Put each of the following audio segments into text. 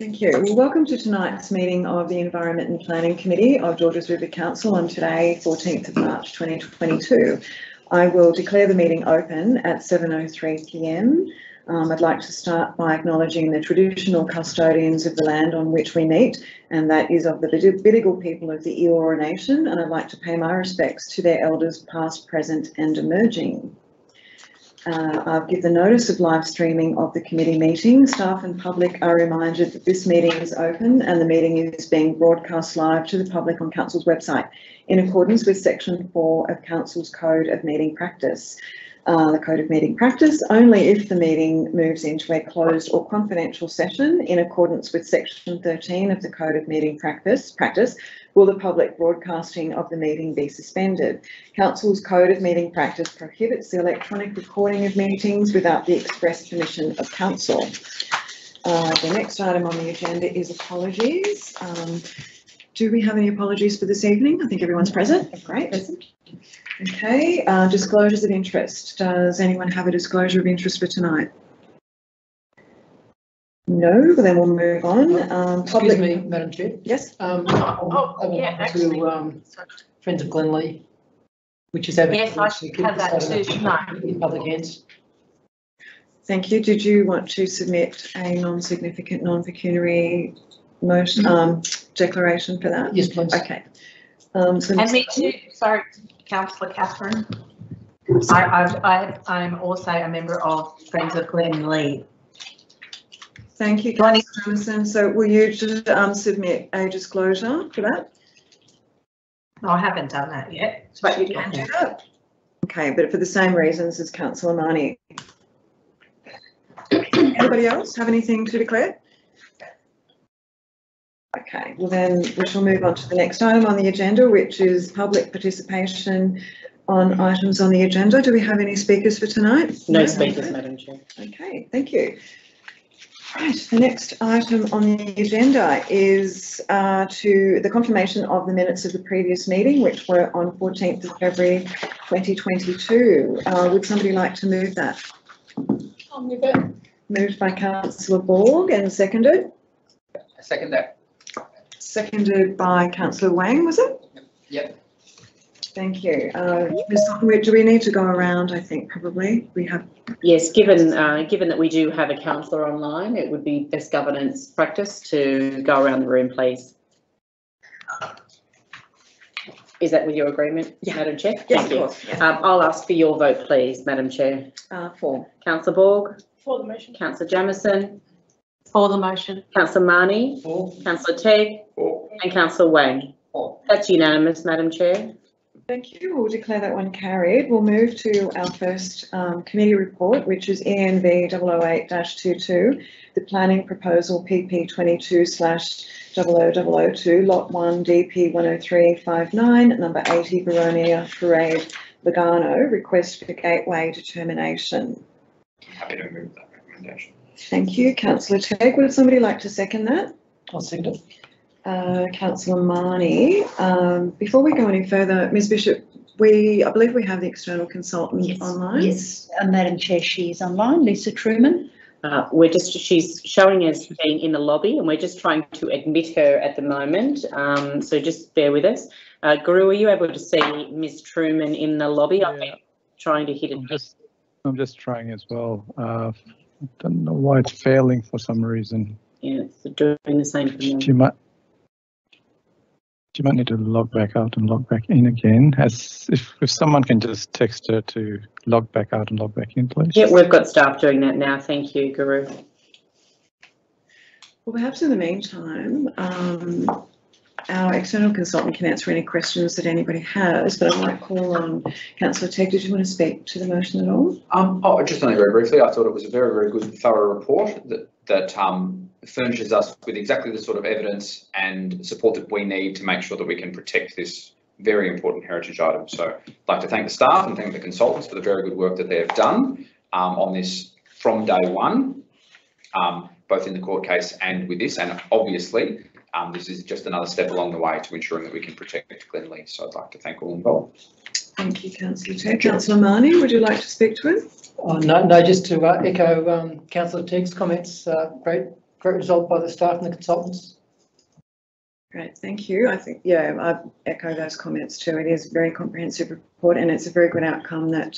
Thank you. Well, welcome to tonight's meeting of the Environment and Planning Committee of Georges River Council on today, 14th of March 2022. I will declare the meeting open at 7:03 p.m. I'd like to start by acknowledging the traditional custodians of the land on which we meet, and that is of the Bidjigal people of the Eora Nation, and I'd like to pay my respects to their elders past, present and emerging. I'll give the notice of live streaming of the committee meeting. Staff and public are reminded that this meeting is open and the meeting is being broadcast live to the public on Council's website in accordance with Section 4 of Council's Code of Meeting Practice. The Code of Meeting Practice, only if the meeting moves into a closed or confidential session in accordance with Section 13 of the Code of Meeting Practice, will the public broadcasting of the meeting be suspended. Council's Code of Meeting Practice prohibits the electronic recording of meetings without the express permission of Council. The next item on the agenda is apologies. Do we have any apologies for this evening? I think everyone's present. Great. Present. Okay, disclosures of interest. Does anyone have a disclosure of interest for tonight? No, then we'll move on. Excuse me, Madam Chair. Yes. Actually. Friends of Glenlee, which is having. Yes, I should have that too, shouldn't I? In public hands. Thank you. Did you want to submit a non-significant, non-pecuniary motion declaration for that? Yes, please. Okay. And me too. Sorry, Councillor Catherine. I'm also a member of Friends of Glenlee. Thank you, Councillor Jamieson. So will you just submit a disclosure for that? No, I haven't done that yet, but you can do that. Okay, but for the same reasons as Councillor Marnie. Anybody else have anything to declare? Okay, well then we shall move on to the next item on the agenda, which is public participation on items on the agenda. Do we have any speakers for tonight? No speakers, Madam Chair. Okay, thank you. Right, the next item on the agenda is to the confirmation of the minutes of the previous meeting, which were on 14th of February 2022. Would somebody like to move that? I'll move it. Moved by Councillor Borg and seconded? I second that. Seconded by Councillor Wang, was it? Yep. Thank you. Ms. Sockenwood, do we need to go around? I think probably we have. Yes, given that we do have a councillor online, it would be best governance practice to go around the room, please. Is that with your agreement, Madam Chair? Yes, Thank you. of course. Yeah. I'll ask for your vote, please, Madam Chair. For. Councillor Borg. For the motion. Councillor Jamieson. For the motion. Councillor Marnie. For. Councillor Tegg. For. And Councillor Wang. For. That's unanimous, Madam Chair. Thank you. We'll declare that one carried. We'll move to our first committee report, which is ENV 008-22, the planning proposal PP 22/00002, lot 1 DP 10359, number 80 Baronia Parade, Lugano, request for gateway determination. Happy to move that recommendation. Thank you. Councillor Tegg, would somebody like to second that? I'll second it. Councillor Marnie. Before we go any further, Ms Bishop, I believe we have the external consultant online. Yes, Madam Chair, she is online, Lisa Truman. She's showing as being in the lobby and we're just trying to admit her at the moment. So just bear with us. Guru, are you able to see Ms Truman in the lobby? Yeah. I've been trying to hit it. I'm just trying as well. I don't know why it's failing for some reason. Yeah, it's doing the same for me. She might need to log back out and log back in again. If someone can just text her to log back out and log back in, please. Yeah, we've got staff doing that now. Thank you, Guru. Well, perhaps in the meantime, our external consultant can answer any questions that anybody has, but I might call on Councillor Tegg. Did you want to speak to the motion at all? Just only very briefly, I thought it was a very, very good, thorough report that furnishes us with exactly the sort of evidence and support that we need to make sure that we can protect this very important heritage item. So I'd like to thank the staff and thank the consultants for the very good work that they have done on this from day one, both in the court case and with this. And obviously, this is just another step along the way to ensuring that we can protect Glenlee. So I'd like to thank all involved. Thank you, Councillor Tegg. Councillor Marnie, would you like to speak to it? No, just to echo Councillor Tegg's comments. Great Great result by the staff and the consultants. Great, thank you. I think, yeah, I echo those comments too. It is a very comprehensive report and it's a very good outcome that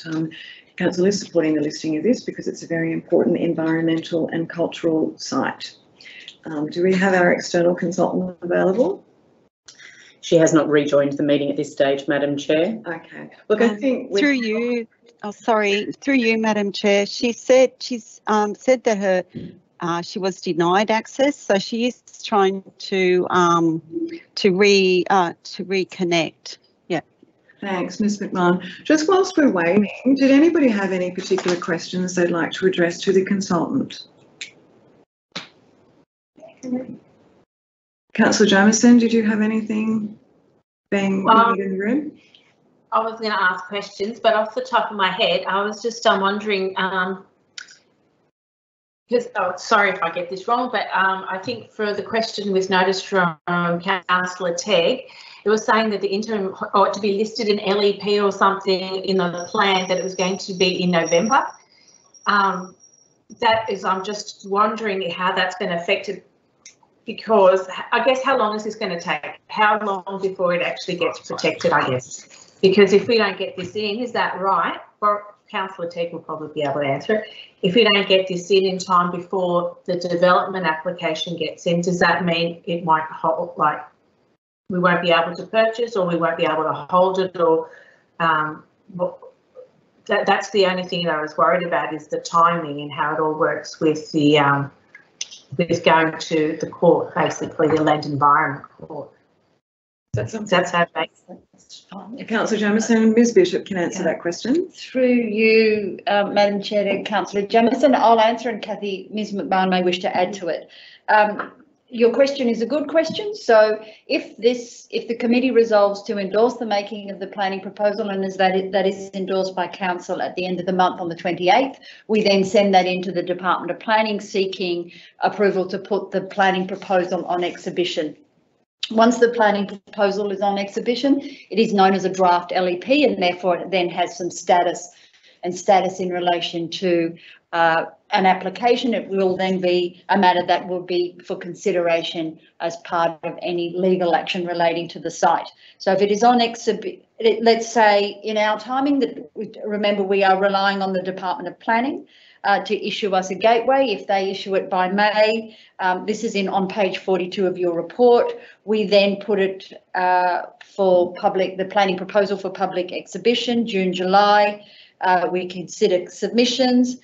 Council is supporting the listing of this because it's a very important environmental and cultural site. Do we have our external consultant available? She has not rejoined the meeting at this stage, Madam Chair. Okay, look, I think through you, through you, Madam Chair. She said said that her she was denied access, so she is trying to reconnect. Yeah. Thanks, Ms. McMahon. Just whilst we're waiting, did anybody have any particular questions they'd like to address to the consultant? Councillor Jamieson, did you have anything being in the room? I was going to ask questions, but off the top of my head, I was just wondering, because, sorry if I get this wrong, but I think for the question was noticed from Councillor Tegg, it was saying that the interim ought to be listed in LEP or something in the plan, that it was going to be in November. That is, I'm just wondering how that's been affected, because I guess how long is this going to take? How long before it actually gets protected, I guess? Because if we don't get this in, is that right? Or Councillor Tegg will probably be able to answer it. If we don't get this in time before the development application gets in, does that mean it won't hold, like we won't be able to purchase, or we won't be able to hold it, or that's the only thing that I was worried about, is the timing and how it all works with the with going to the court, basically the Land Environment Court. That's how it makes sense. Councillor Jamieson, Ms Bishop can answer that question. Through you, Madam Chair, to Councillor Jamieson, I'll answer, and Kathy, Ms McMahon may wish to add to it. Your question is a good question. So if the committee resolves to endorse the making of the planning proposal, and as that is endorsed by council at the end of the month on the 28th, we then send that into the Department of Planning seeking approval to put the planning proposal on exhibition. Once the planning proposal is on exhibition, it is known as a draft LEP, and therefore it then has some status in relation to an application. It will then be a matter that will be for consideration as part of any legal action relating to the site. So if it is on exhibition, let's say in our timing, that remember we are relying on the Department of Planning to issue us a gateway. If they issue it by May, this is on page 42 of your report. We then put it for public, the planning proposal for public exhibition, June, July. We consider submissions.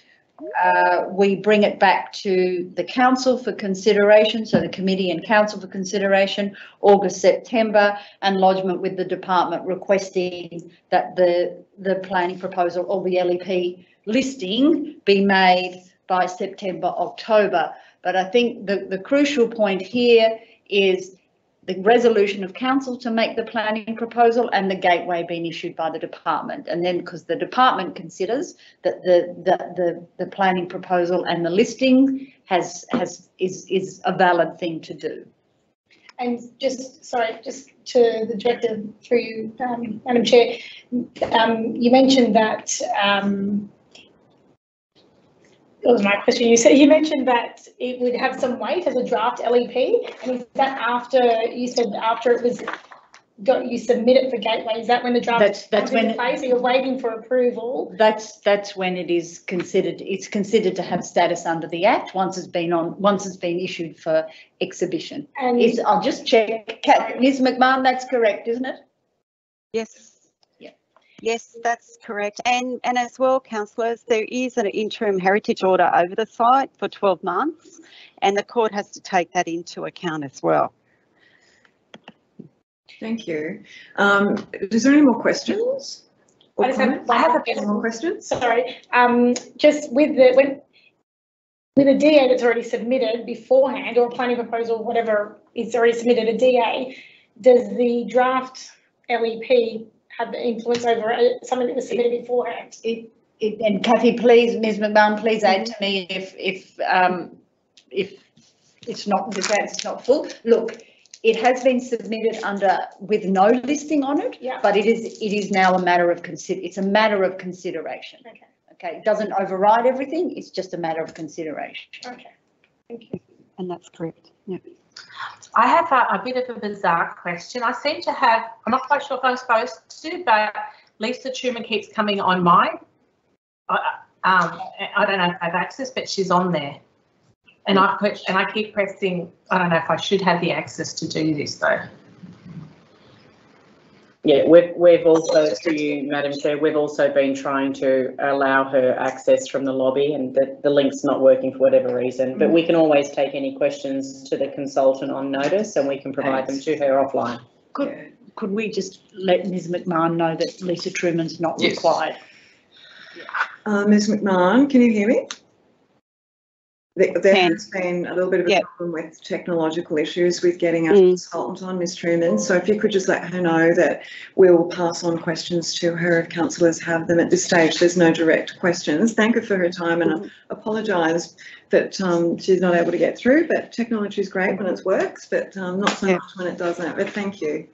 We bring it back to the council for consideration, so the committee and council for consideration, August, September, and lodgement with the department requesting that the planning proposal or the LEP listing be made by September, October. But I think the crucial point here is the resolution of council to make the planning proposal and the gateway being issued by the department. And then because the department considers that the planning proposal and the listing is a valid thing to do. And just to the director through you, Madam Chair, you mentioned that that was my question. You mentioned that it would have some weight as a draft LEP, and is that after you said after it was you submit it for gateway? Is that when the draft that's when in place? So you're waiting for approval. That's when it is considered. It's considered to have status under the Act once it's been issued for exhibition. And I'll just check. Ms McMahon, that's correct, isn't it? Yes. Yes, that's correct. And as well, councillors, there is an interim heritage order over the site for 12 months, and the court has to take that into account as well. Thank you. Is there any more questions? I have any more questions? Sorry, just with the DA that's already submitted beforehand, or a planning proposal, whatever is already submitted, a DA, does the draft LEP have the influence over something that was submitted beforehand? And Kathy, please, Ms McMahon, please add to me if it's not, the answer is not full. Look, it has been submitted with no listing on it, yeah. But it is now a matter of it's a matter of consideration. Okay, it doesn't override everything. It's just a matter of consideration. Okay, thank you. and that's correct. Yeah. I have a bit of a bizarre question. I seem to have, I'm not quite sure if I'm supposed to, but Lisa Truman keeps coming on mine. I don't know if I have access, but she's on there. And I keep pressing, I don't know if I should have the access to do this though. Yeah, we've also, to you, Madam Chair, we've also been trying to allow her access from the lobby, and the link's not working for whatever reason, but we can always take any questions to the consultant on notice and we can provide them to her offline. Could we just let Ms McMahon know that Lisa Truman's not Yes. required? Ms McMahon, can you hear me? There Can. has been a little bit of a Yeah. problem with technological issues with getting our consultant on, Ms Truman. So if you could just let her know that we'll pass on questions to her if councillors have them. At this stage, there's no direct questions. Thank her for her time and I apologise that she's not able to get through, but technology is great when it works, but not so Yeah. much when it doesn't. But thank you.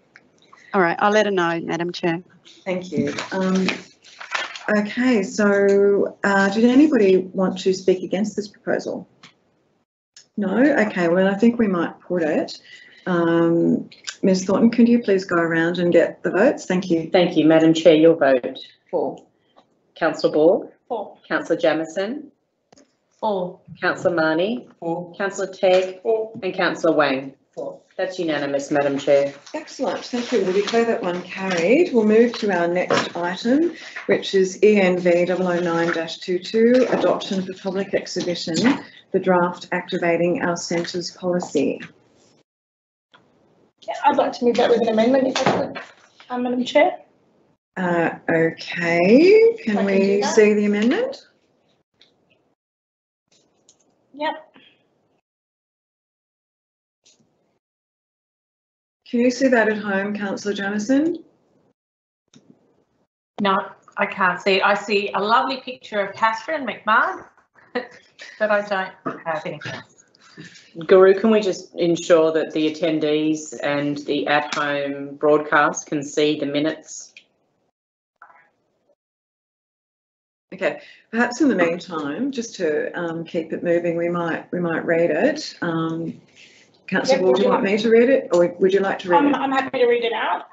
All right, I'll let her know, Madam Chair. Thank you. Okay, so did anybody want to speak against this proposal? No? Okay, well, I think we might put it. Ms Thornton, could you please go around and get the votes? Thank you. Thank you, Madam Chair. Your vote. For. Councillor Borg, For. Councillor Jamieson, For. Councillor Marnie, For. Councillor Tegg, For. and Councillor Wang. For. That's unanimous, Madam Chair. Excellent, thank you. We'll declare that one carried. We'll move to our next item, which is ENV 009-22, adoption of the public exhibition, the draft activating our centres policy. Yeah, I'd like to move that with an amendment if I could, Madam Chair. Okay, can I can we do that. see the amendment? Yep. Can you see that at home, Councillor Jamieson? No, I can't see it. I see a lovely picture of Catherine McMahon, but I don't have anything else. Guru, can we just ensure that the attendees and the at-home broadcast can see the minutes? Okay, perhaps in the meantime, just to keep it moving, we might read it. Councillor Ward, do you want me to read it, or would you like to read it? I'm happy to read it out.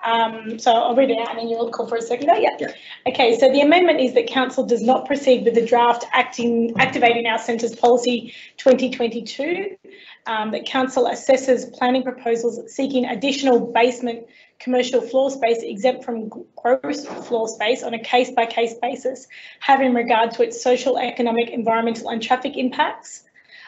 So I'll read it out and then you'll call for a seconder. Yeah. Yeah. Okay, so the amendment is that council does not proceed with the draft activating our centres policy 2022. That council assesses planning proposals seeking additional basement commercial floor space exempt from gross floor space on a case-by-case basis, having regard to its social, economic, environmental and traffic impacts.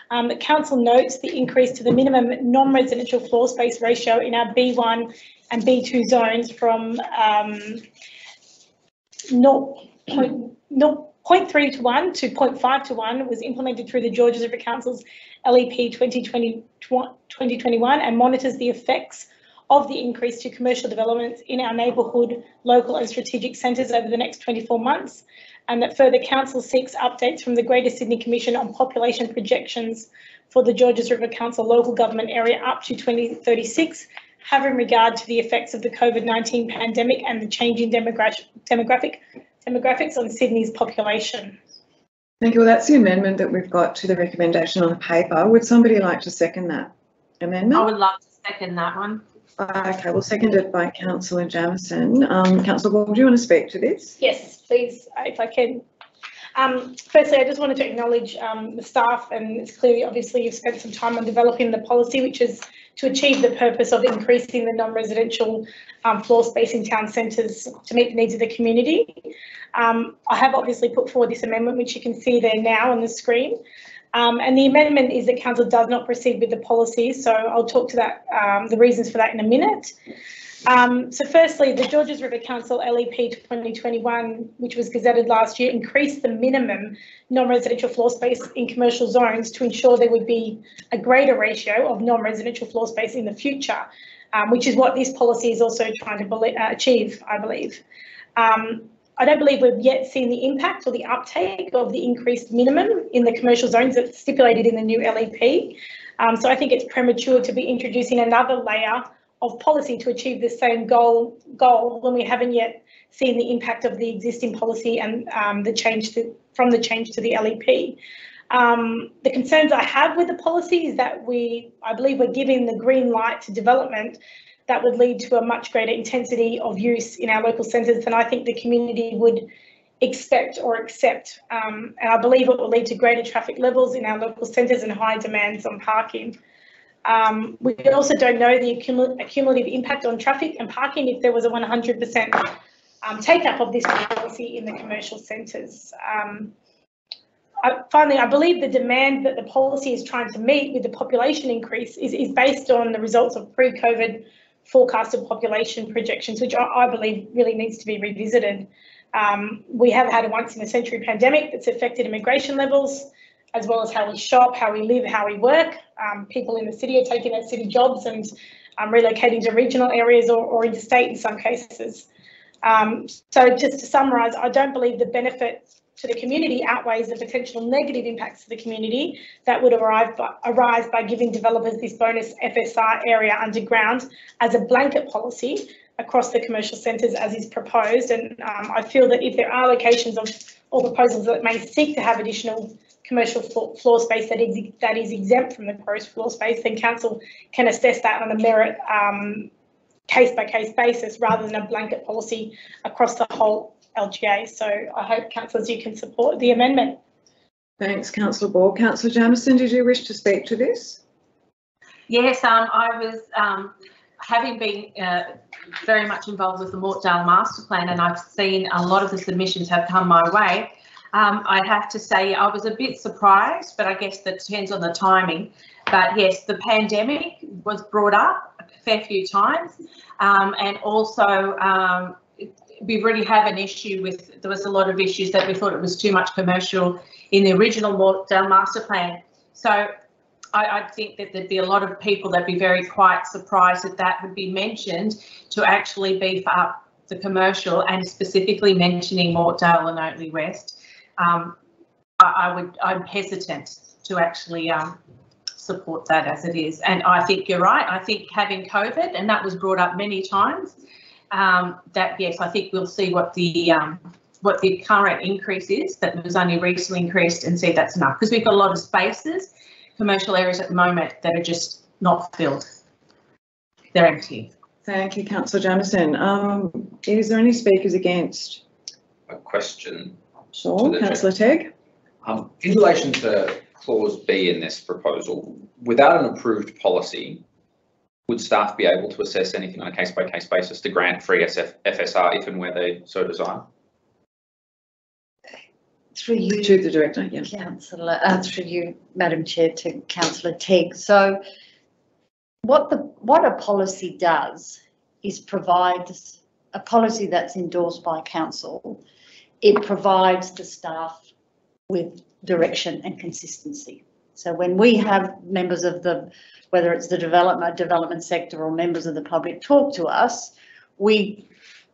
The council notes the increase to the minimum non-residential floor space ratio in our B1 and B2 zones from 0.3 to 1 to 0.5 to 1 was implemented through the Georges River Council's LEP 2021 and monitors the effects of the increase to commercial developments in our neighbourhood, local and strategic centres over the next 24 months. And that further council seeks updates from the Greater Sydney Commission on population projections for the Georges River Council local government area up to 2036, having regard to the effects of the COVID-19 pandemic and the changing demographics on Sydney's population. Thank you. Well, that's the amendment that we've got to the recommendation on the paper. Would somebody like to second that amendment? I would love to second that one. Okay, well, seconded by Councillor Jamieson. Councillor Ward, do you want to speak to this? Yes, please, if I can. Firstly, I just wanted to acknowledge the staff, and it's clearly, obviously, you've spent some time on developing the policy, which is to achieve the purpose of increasing the non-residential floor space in town centres to meet the needs of the community. I have obviously put forward this amendment, which you can see there now on the screen. And the amendment is that council does not proceed with the policy, so I'll talk to that, the reasons for that in a minute. So firstly, the Georges River Council LEP 2021, which was gazetted last year, increased the minimum non-residential floor space in commercial zones to ensure there would be a greater ratio of non-residential floor space in the future, which is what this policy is also trying to achieve, I believe. I don't believe we've yet seen the impact or the uptake of the increased minimum in the commercial zones that's stipulated in the new LEP. So I think it's premature to be introducing another layer of policy to achieve the same goal when we haven't yet seen the impact of the existing policy and the change to the LEP. The concerns I have with the policy is that I believe we're giving the green light to development that would lead to a much greater intensity of use in our local centres than I think the community would expect or accept. And I believe it will lead to greater traffic levels in our local centres and high demands on parking. We also don't know the cumulative impact on traffic and parking if there was a 100% take-up of this policy in the commercial centres. Finally, I believe the demand that the policy is trying to meet with the population increase is based on the results of pre-COVID forecasted population projections, which I believe really needs to be revisited. We have had a once-in-a-century pandemic that's affected immigration levels, as well as how we shop, how we live, how we work. People in the city are taking their city jobs and relocating to regional areas or interstate in some cases. So just to summarise, I don't believe the benefit to the community outweighs the potential negative impacts to the community that would arise by giving developers this bonus FSR area underground as a blanket policy across the commercial centres as is proposed. And I feel that if there are locations or proposals that may seek to have additional commercial floor space that is exempt from the gross floor space, then council can assess that on a merit case-by-case basis rather than a blanket policy across the whole LGA. So I hope, councillors, you can support the amendment. Thanks, Councillor Ball. Councillor Jamieson, did you wish to speak to this? Yes, I was, having been very much involved with the Mortdale Master Plan, and I've seen a lot of the submissions have come my way. I have to say I was a bit surprised, but I guess that depends on the timing. But yes, the pandemic was brought up a fair few times, and also we really have an issue with, there was a lot of issues that we thought it was too much commercial in the original Mortdale Master Plan. So I think that there'd be a lot of people that'd be very quite surprised that that would be mentioned to actually beef up the commercial, and specifically mentioning Mortdale and Oatley West. I'm hesitant to actually support that as it is. And I think you're right. I think having COVID, and that was brought up many times, that yes, I think we'll see what the current increase is that was only recently increased, and see if that's enough, because we've got a lot of spaces, commercial areas at the moment that are just not filled. They're empty. Thank you, Councillor Jamieson. Is there any speakers against? A question. Sure, Councillor Tegg. In relation to clause B in this proposal, without an approved policy, would staff be able to assess anything on a case-by-case basis to grant free FSR if and where they so desire? Through you, To the Director, yeah. Councillor, through you, Madam Chair, to Councillor Tegg. So what a policy does is provides a policy that's endorsed by council. It provides the staff with direction and consistency. So when we have members of whether it's the development sector or members of the public talk to us, we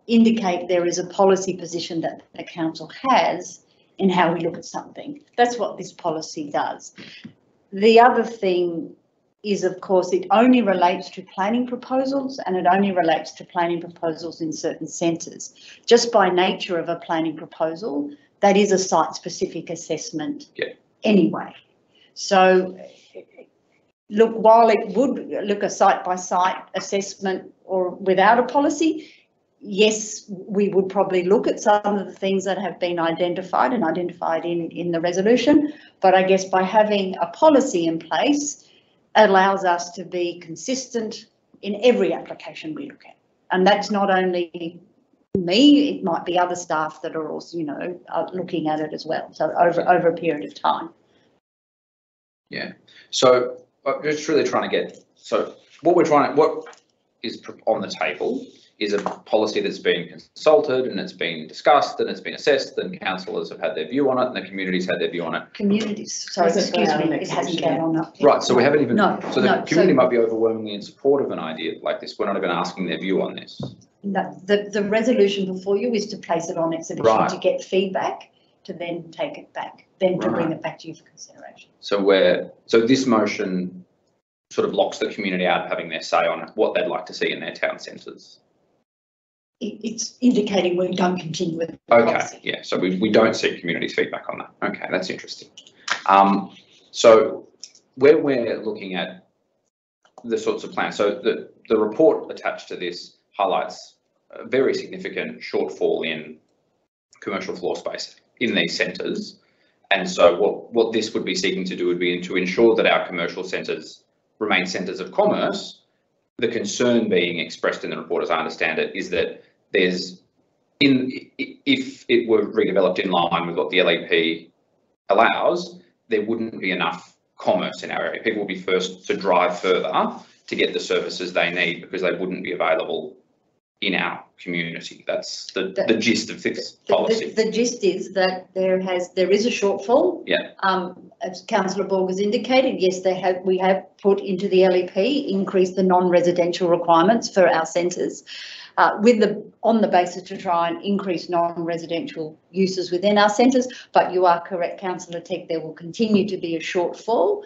indicate there is a policy position that the council has in how we look at something. That's what this policy does. The other thing is, of course, it only relates to planning proposals, and it only relates to planning proposals in certain centres. Just by nature of a planning proposal, that is a site-specific assessment anyway. So, look, while it would look a site-by-site assessment or without a policy, yes, we would probably look at some of the things that have been identified in the resolution, but I guess by having a policy in place allows us to be consistent in every application we look at. And that's not only me, it might be other staff that are also, looking at it as well. So over a period of time. Yeah. So I'm just really trying to get, so what is on the table is a policy that's been consulted and it's been discussed and it's been assessed, and councillors have had their view on it and the community's had their view on it. Communities, sorry, excuse me, it hasn't gone on up yet. Right, so we haven't even, so the community so, might be overwhelmingly in support of an idea like this. We're not even asking their view on this. No, the resolution before you is to place it on exhibition to get feedback, to then take it back, then to bring it back to you for consideration. So this motion sort of locks the community out of having their say on what they'd like to see in their town centres. It's indicating we don't continue with the policy. Yeah, so we don't seek community's feedback on that. Okay, that's interesting. So where we're looking at the sorts of plans, so the report attached to this highlights a very significant shortfall in commercial floor space in these centres. And so what this would be seeking to do would be to ensure that our commercial centres remain centres of commerce. The concern being expressed in the report, as I understand it, is that if it were redeveloped in line with what the LEP allows, there wouldn't be enough commerce in our area. People will be forced to drive further to get the services they need because they wouldn't be available in our community. That's the gist of this policy. The gist is that there is a shortfall. Yeah. As Councillor Borg has indicated, yes, we have put into the LEP, increased the non-residential requirements for our centres, on the basis to try and increase non-residential uses within our centres. But you are correct, Councillor Teck, there will continue to be a shortfall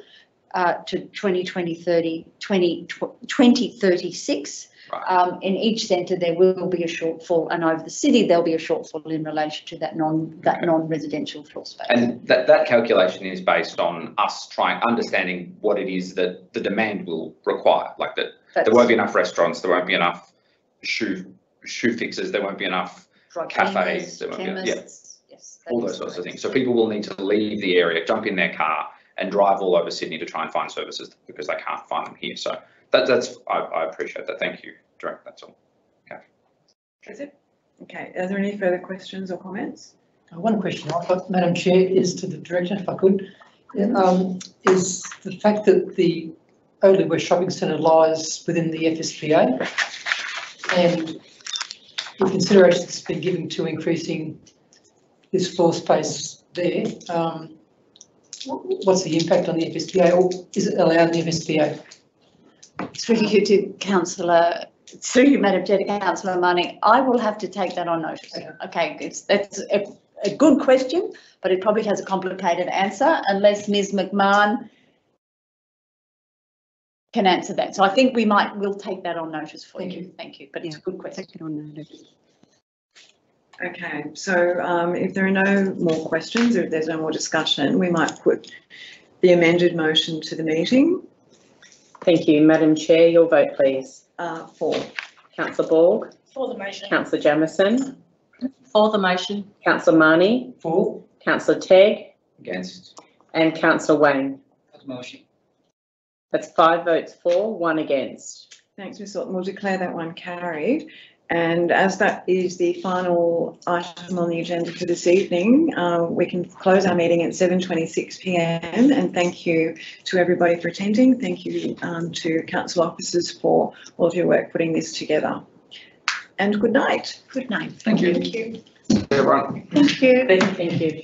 to 2036. Right. In each centre there will be a shortfall, and over the city there'll be a shortfall in relation to that non-residential floor space. And that calculation is based on us understanding what it is that the demand will require. Like there won't be enough restaurants, there won't be enough shoe fixers, there won't be enough cafes, there won't be, yes, all those sorts of things. So people will need to leave the area, jump in their car and drive all over Sydney to try and find services because they can't find them here. So I appreciate that. Thank you, Director. That's all. Okay. That's it. Okay. Are there any further questions or comments? One question I've got, Madam Chair, is to the Director, if I could. Is the fact that the Oldley West Shopping Centre lies within the FSPA, and the consideration that's been given to increasing this floor space there, what's the impact on the FSPA, or is it allowed in the FSPA? Through you to Madam Chair, to Councillor Manning, I will have to take that on notice. Okay, that's a good question, but it probably has a complicated answer unless Ms. McMahon can answer that. So I think we'll take that on notice for you. Thank you, but it's a good question. Take it on notice. Okay, so if there are no more questions, or if there's no more discussion, we might put the amended motion to the meeting. Thank you, Madam Chair. Your vote, please. For. Councillor Borg. For the motion. Councillor Jamieson. For the motion. Councillor Marnie. For. Councillor Tegg. Against. And Councillor Wang. Motion. That's 5 votes for, 1 against. Thanks, Ms. Orton. We'll declare that one carried. And as that is the final item on the agenda for this evening, we can close our meeting at 7:26 p.m. and thank you to everybody for attending. Thank you to council officers for all of your work putting this together. And good night. Good night. Thank you. Everyone. Thank you. Thank you.